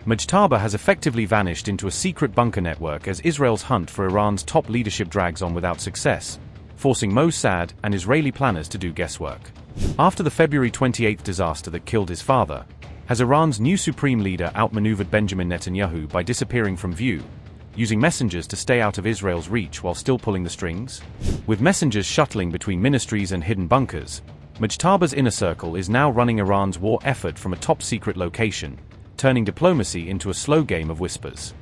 Mojtaba has effectively vanished into a secret bunker network as Israel's hunt for Iran's top leadership drags on without success, forcing Mossad and Israeli planners to do guesswork. After the February 28 disaster that killed his father, has Iran's new supreme leader outmaneuvered Benjamin Netanyahu by disappearing from view, using messengers to stay out of Israel's reach while still pulling the strings? With messengers shuttling between ministries and hidden bunkers, Mojtaba's inner circle is now running Iran's war effort from a top-secret location, turning diplomacy into a slow game of whispers.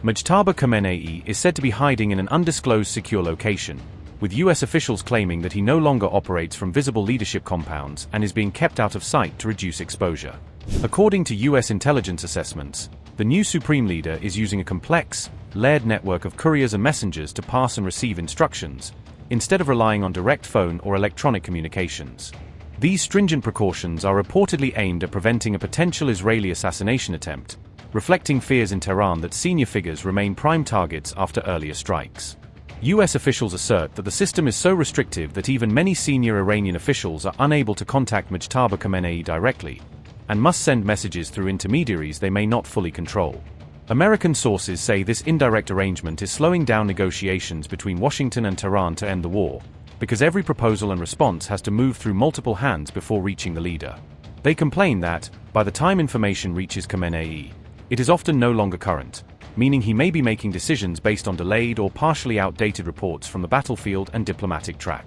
Mojtaba Khamenei is said to be hiding in an undisclosed secure location, with US officials claiming that he no longer operates from visible leadership compounds and is being kept out of sight to reduce exposure. According to US intelligence assessments, the new supreme leader is using a complex, layered network of couriers and messengers to pass and receive instructions, instead of relying on direct phone or electronic communications. These stringent precautions are reportedly aimed at preventing a potential Israeli assassination attempt, reflecting fears in Tehran that senior figures remain prime targets after earlier strikes. US officials assert that the system is so restrictive that even many senior Iranian officials are unable to contact Mojtaba Khamenei directly, and must send messages through intermediaries they may not fully control. American sources say this indirect arrangement is slowing down negotiations between Washington and Tehran to end the war, because every proposal and response has to move through multiple hands before reaching the leader. They complain that, by the time information reaches Khamenei, it is often no longer current, meaning he may be making decisions based on delayed or partially outdated reports from the battlefield and diplomatic track.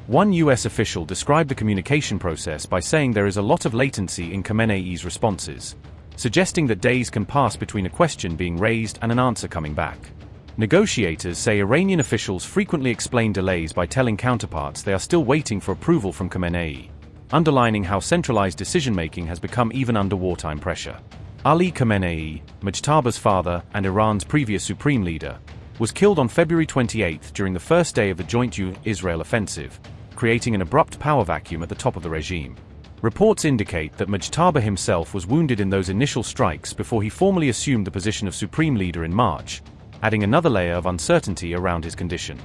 One US official described the communication process by saying there is a lot of latency in Khamenei's responses, suggesting that days can pass between a question being raised and an answer coming back. Negotiators say Iranian officials frequently explain delays by telling counterparts they are still waiting for approval from Khamenei, underlining how centralized decision-making has become even under wartime pressure. Ali Khamenei, Mojtaba's father and Iran's previous supreme leader, was killed on February 28 during the first day of the joint U.S.-Israel offensive, creating an abrupt power vacuum at the top of the regime. Reports indicate that Mojtaba himself was wounded in those initial strikes before he formally assumed the position of supreme leader in March, adding another layer of uncertainty around his condition.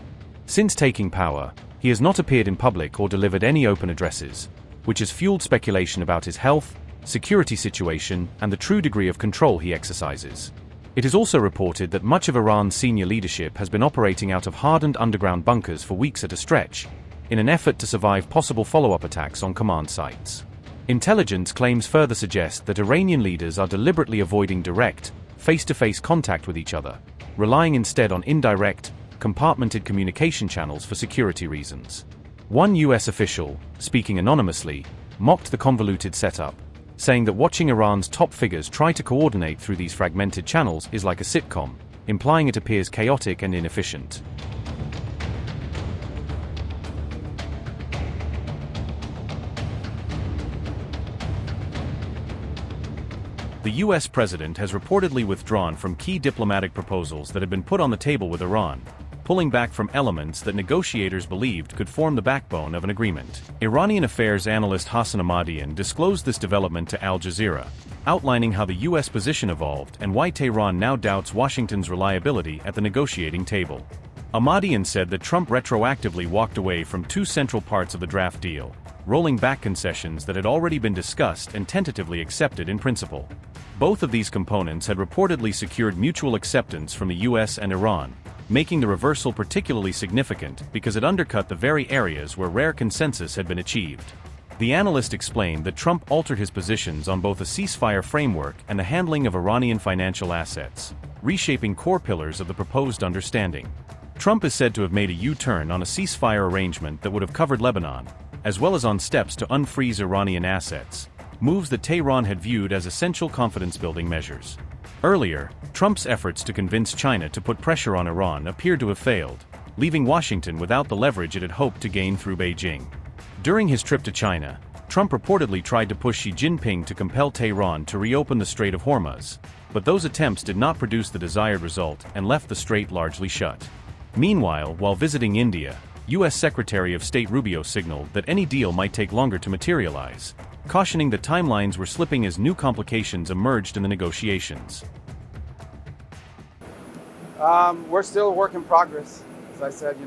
Since taking power, he has not appeared in public or delivered any open addresses, which has fueled speculation about his health, security situation, and the true degree of control he exercises. It is also reported that much of Iran's senior leadership has been operating out of hardened underground bunkers for weeks at a stretch, in an effort to survive possible follow-up attacks on command sites. Intelligence claims further suggest that Iranian leaders are deliberately avoiding direct, face-to-face contact with each other, relying instead on indirect, compartmented communication channels for security reasons. One US official, speaking anonymously, mocked the convoluted setup, saying that watching Iran's top figures try to coordinate through these fragmented channels is like a sitcom, implying it appears chaotic and inefficient. The US president has reportedly withdrawn from key diplomatic proposals that had been put on the table with Iran, pulling back from elements that negotiators believed could form the backbone of an agreement. Iranian affairs analyst Hassan Ahmadian disclosed this development to Al Jazeera, outlining how the US position evolved and why Tehran now doubts Washington's reliability at the negotiating table. Ahmadian said that Trump retroactively walked away from two central parts of the draft deal, rolling back concessions that had already been discussed and tentatively accepted in principle. Both of these components had reportedly secured mutual acceptance from the US and Iran, making the reversal particularly significant because it undercut the very areas where rare consensus had been achieved. The analyst explained that Trump altered his positions on both a ceasefire framework and the handling of Iranian financial assets, reshaping core pillars of the proposed understanding. Trump is said to have made a U-turn on a ceasefire arrangement that would have covered Lebanon, as well as on steps to unfreeze Iranian assets, moves that Tehran had viewed as essential confidence-building measures. Earlier, Trump's efforts to convince China to put pressure on Iran appeared to have failed, leaving Washington without the leverage it had hoped to gain through Beijing. During his trip to China, Trump reportedly tried to push Xi Jinping to compel Tehran to reopen the Strait of Hormuz, but those attempts did not produce the desired result and left the strait largely shut. Meanwhile, while visiting India, U.S. Secretary of State Rubio signaled that any deal might take longer to materialize, cautioning that timelines were slipping as new complications emerged in the negotiations. We're still a work in progress. As I said,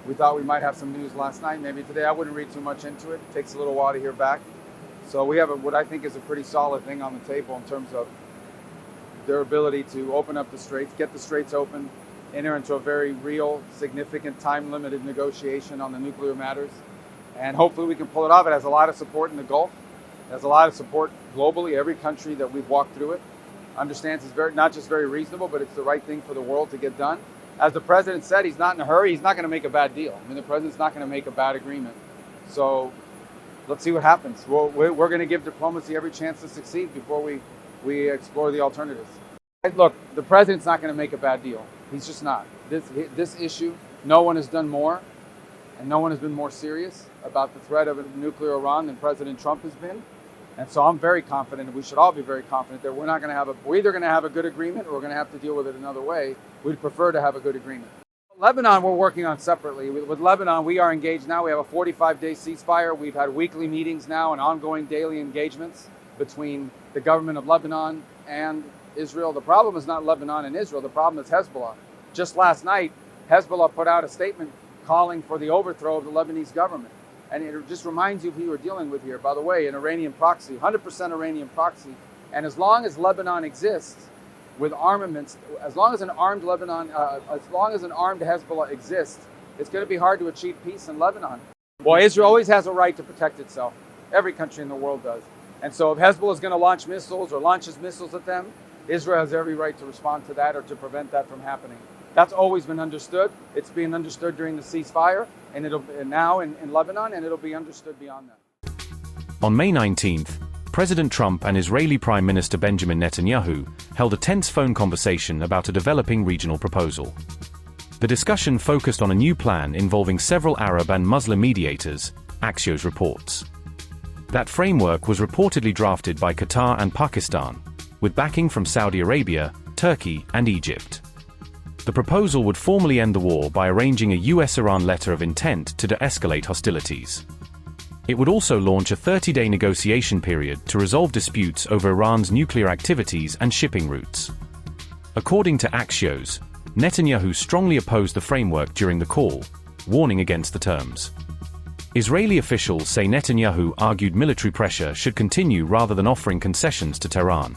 we thought we might have some news last night. Maybe today. I wouldn't read too much into it. It takes a little while to hear back. So we have what I think is a pretty solid thing on the table in terms of their ability to open up the straits, get the straits open, enter into a very real, significant, time-limited negotiation on the nuclear matters. And hopefully we can pull it off. It has a lot of support in the Gulf. It has a lot of support globally. Every country that we've walked through it understands it's not just very reasonable, but it's the right thing for the world to get done. As the president said, he's not in a hurry. He's not going to make a bad deal. I mean, the president's not going to make a bad agreement. So let's see what happens. We're going to give diplomacy every chance to succeed before we explore the alternatives. Look, the president's not going to make a bad deal. He's just not. This issue, no one has done more, and no one has been more serious about the threat of a nuclear Iran than President Trump has been. And so I'm very confident, and we should all be very confident that we're either going to have a good agreement or we're going to have to deal with it another way. We'd prefer to have a good agreement. Lebanon, we're working on separately. With Lebanon, we are engaged now. We have a 45-day ceasefire. We've had weekly meetings now and ongoing daily engagements between the government of Lebanon and Israel. The problem is not Lebanon and Israel. The problem is Hezbollah. Just last night, Hezbollah put out a statement calling for the overthrow of the Lebanese government. And it just reminds you of who you're dealing with here. By the way, an Iranian proxy, 100% Iranian proxy. And as long as Lebanon exists with armaments, as long as an armed Hezbollah exists, it's going to be hard to achieve peace in Lebanon. Well, Israel always has a right to protect itself. Every country in the world does. And so if Hezbollah is going to launch missiles or launches missiles at them, Israel has every right to respond to that or to prevent that from happening. That's always been understood. It's being understood during the ceasefire, and now in Lebanon, and it'll be understood beyond that. On May 19th, President Trump and Israeli Prime Minister Benjamin Netanyahu held a tense phone conversation about a developing regional proposal. The discussion focused on a new plan involving several Arab and Muslim mediators, Axios reports. That framework was reportedly drafted by Qatar and Pakistan, with backing from Saudi Arabia, Turkey, and Egypt. The proposal would formally end the war by arranging a US-Iran letter of intent to de-escalate hostilities. It would also launch a 30-day negotiation period to resolve disputes over Iran's nuclear activities and shipping routes. According to Axios, Netanyahu strongly opposed the framework during the call, warning against the terms. Israeli officials say Netanyahu argued military pressure should continue rather than offering concessions to Tehran.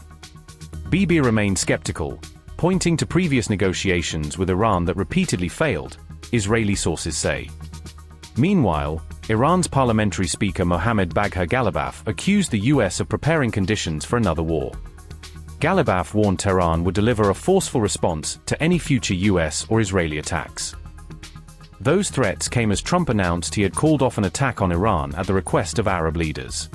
Bibi remained skeptical, pointing to previous negotiations with Iran that repeatedly failed, Israeli sources say. Meanwhile, Iran's parliamentary speaker Mohammad Bagher Ghalibaf accused the US of preparing conditions for another war. Ghalibaf warned Tehran would deliver a forceful response to any future US or Israeli attacks. Those threats came as Trump announced he had called off an attack on Iran at the request of Arab leaders.